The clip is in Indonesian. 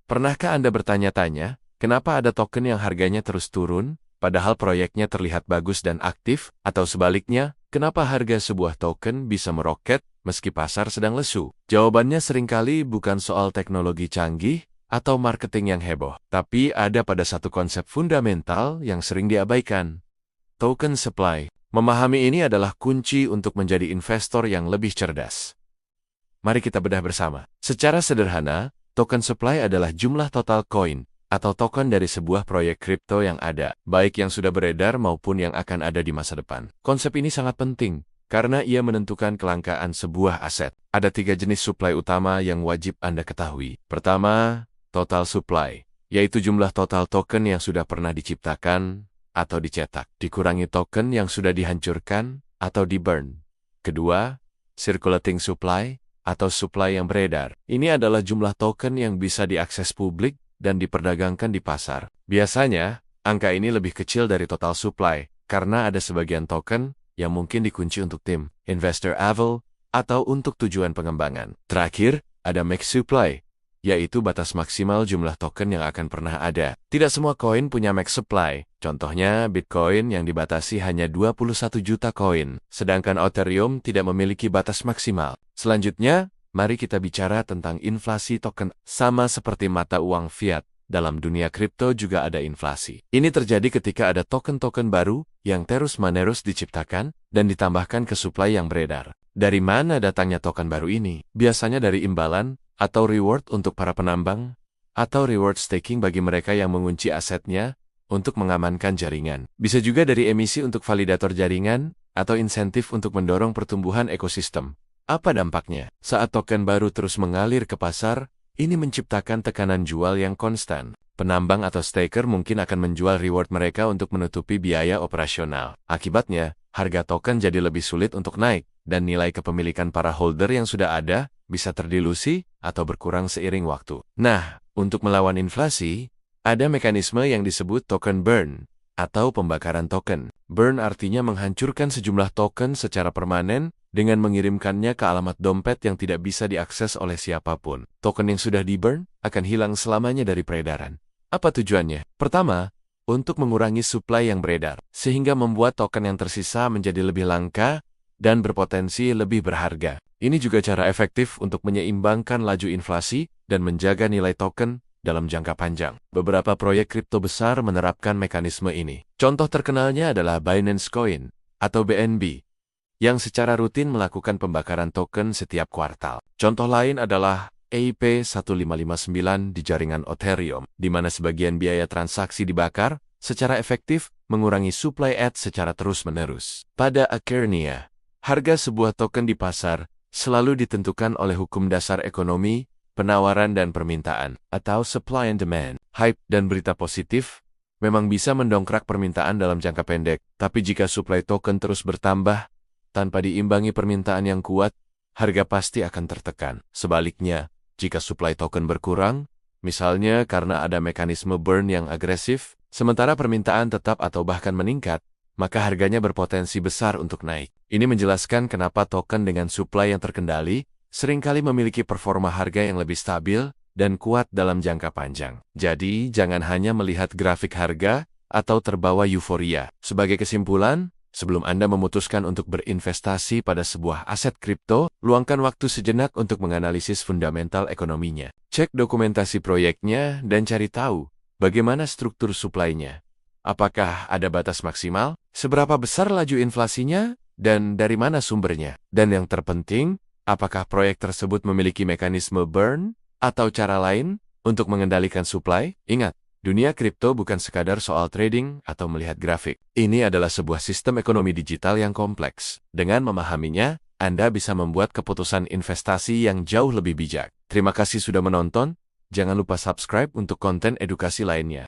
Pernahkah Anda bertanya-tanya, kenapa ada token yang harganya terus turun, padahal proyeknya terlihat bagus dan aktif, atau sebaliknya, kenapa harga sebuah token bisa meroket meski pasar sedang lesu? Jawabannya seringkali bukan soal teknologi canggih atau marketing yang heboh, tapi ada pada satu konsep fundamental yang sering diabaikan. Token supply. Memahami ini adalah kunci untuk menjadi investor yang lebih cerdas. Mari kita bedah bersama. Secara sederhana, token supply adalah jumlah total koin atau token dari sebuah proyek kripto yang ada, baik yang sudah beredar maupun yang akan ada di masa depan. Konsep ini sangat penting, karena ia menentukan kelangkaan sebuah aset. Ada 3 jenis supply utama yang wajib Anda ketahui. Pertama, total supply, yaitu jumlah total token yang sudah pernah diciptakan atau dicetak, dikurangi token yang sudah dihancurkan atau di-burn. Kedua, circulating supply, atau supply yang beredar. Ini adalah jumlah token yang bisa diakses publik dan diperdagangkan di pasar. Biasanya, angka ini lebih kecil dari total supply, karena ada sebagian token yang mungkin dikunci untuk tim, investor avail, atau untuk tujuan pengembangan. Terakhir, ada max supply, yaitu batas maksimal jumlah token yang akan pernah ada. Tidak semua koin punya max supply. Contohnya, Bitcoin yang dibatasi hanya 21 juta koin, sedangkan Ethereum tidak memiliki batas maksimal. Selanjutnya, mari kita bicara tentang inflasi token. Sama seperti mata uang fiat, dalam dunia kripto juga ada inflasi. Ini terjadi ketika ada token-token baru yang terus-menerus diciptakan dan ditambahkan ke supply yang beredar. Dari mana datangnya token baru ini? Biasanya dari imbalan atau reward untuk para penambang, atau reward staking bagi mereka yang mengunci asetnya untuk mengamankan jaringan. Bisa juga dari emisi untuk validator jaringan, atau insentif untuk mendorong pertumbuhan ekosistem. Apa dampaknya? Saat token baru terus mengalir ke pasar, ini menciptakan tekanan jual yang konstan. Penambang atau staker mungkin akan menjual reward mereka untuk menutupi biaya operasional. Akibatnya, harga token jadi lebih sulit untuk naik, dan nilai kepemilikan para holder yang sudah ada bisa terdilusi atau berkurang seiring waktu. Nah, untuk melawan inflasi, ada mekanisme yang disebut token burn, atau pembakaran token. Burn artinya menghancurkan sejumlah token secara permanen dengan mengirimkannya ke alamat dompet yang tidak bisa diakses oleh siapapun. Token yang sudah di-burn akan hilang selamanya dari peredaran. Apa tujuannya? Pertama, untuk mengurangi supply yang beredar, sehingga membuat token yang tersisa menjadi lebih langka dan berpotensi lebih berharga. Ini juga cara efektif untuk menyeimbangkan laju inflasi dan menjaga nilai token dalam jangka panjang. Beberapa proyek kripto besar menerapkan mekanisme ini. Contoh terkenalnya adalah Binance Coin, atau BNB, yang secara rutin melakukan pembakaran token setiap kuartal. Contoh lain adalah EIP-1559 di jaringan Ethereum, di mana sebagian biaya transaksi dibakar, secara efektif mengurangi supply add secara terus-menerus. Pada akhirnya, harga sebuah token di pasar selalu ditentukan oleh hukum dasar ekonomi, penawaran dan permintaan, atau supply and demand. Hype dan berita positif memang bisa mendongkrak permintaan dalam jangka pendek, tapi jika supply token terus bertambah, tanpa diimbangi permintaan yang kuat, harga pasti akan tertekan. Sebaliknya, jika supply token berkurang, misalnya karena ada mekanisme burn yang agresif, sementara permintaan tetap atau bahkan meningkat, maka harganya berpotensi besar untuk naik. Ini menjelaskan kenapa token dengan supply yang terkendali seringkali memiliki performa harga yang lebih stabil dan kuat dalam jangka panjang. Jadi, jangan hanya melihat grafik harga atau terbawa euforia. Sebagai kesimpulan, sebelum Anda memutuskan untuk berinvestasi pada sebuah aset kripto, luangkan waktu sejenak untuk menganalisis fundamental ekonominya. Cek dokumentasi proyeknya dan cari tahu bagaimana struktur supply-nya. Apakah ada batas maksimal? Seberapa besar laju inflasinya? Dan dari mana sumbernya? Dan yang terpenting, apakah proyek tersebut memiliki mekanisme burn atau cara lain untuk mengendalikan supply? Ingat, dunia kripto bukan sekadar soal trading atau melihat grafik. Ini adalah sebuah sistem ekonomi digital yang kompleks. Dengan memahaminya, Anda bisa membuat keputusan investasi yang jauh lebih bijak. Terima kasih sudah menonton. Jangan lupa subscribe untuk konten edukasi lainnya.